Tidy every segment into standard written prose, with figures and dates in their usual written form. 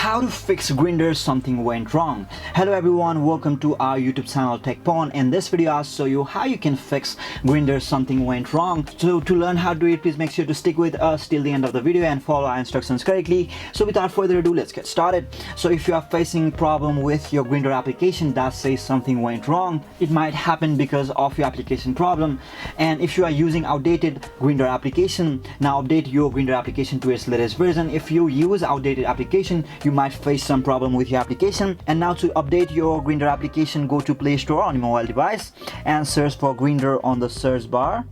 How to fix Grindr, something went wrong. Hello everyone, welcome to our YouTube channel TechPorn. In this video I'll show you how you can fix Grindr, something went wrong. So to learn how to do it, please make sure to stick with us till the end of the video and follow our instructions correctly. So without further ado, let's get started. So if you are facing problem with your Grindr application that says something went wrong, it might happen because of your application problem. And if you are using outdated Grindr application, now update your Grindr application to its latest version. If you use outdated application, you might face some problem with your application. And now to update your Grindr application, go to Play Store on your mobile device and search for Grindr on the search bar.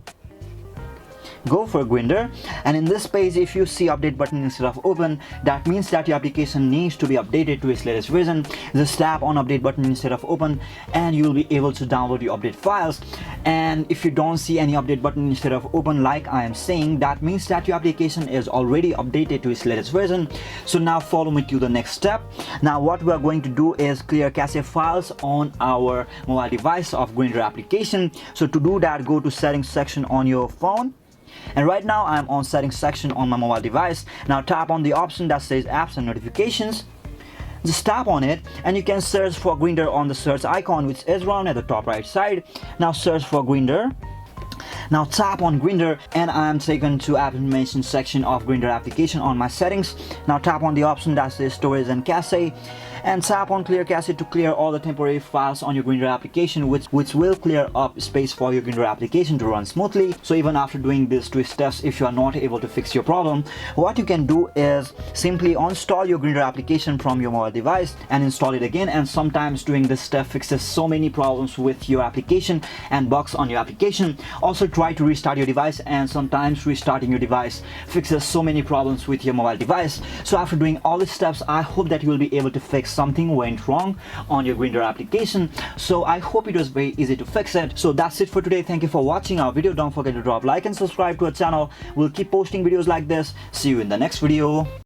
Go for Grindr, and in this page if you see update button instead of open, that means that your application needs to be updated to its latest version. Just tap on update button instead of open and you will be able to download your update files. And if you don't see any update button instead of open like I am saying, that means that your application is already updated to its latest version. So now follow me to the next step. Now what we are going to do is clear cache files on our mobile device of Grindr application. So to do that, go to settings section on your phone. And right now I'm on settings section on my mobile device. Now tap on the option that says apps and notifications. Just tap on it and you can search for Grindr on the search icon, which is around at the top right side. Now search for Grindr. Now tap on Grindr and I am taken to app information section of Grindr application on my settings. Now tap on the option that says storage and cache and tap on clear cache to clear all the temporary files on your Grindr application, which will clear up space for your Grindr application to run smoothly. So even after doing these two steps, if you are not able to fix your problem, what you can do is simply uninstall your Grindr application from your mobile device and install it again. And sometimes doing this step fixes so many problems with your application and bugs on your application. Also try to restart your device, and sometimes restarting your device fixes so many problems with your mobile device. So after doing all these steps, I hope that you will be able to fix something went wrong on your Grindr application. So I hope it was very easy to fix it. So that's it for today. Thank you for watching our video. Don't forget to drop like and subscribe to our channel. We'll keep posting videos like this. See you in the next video.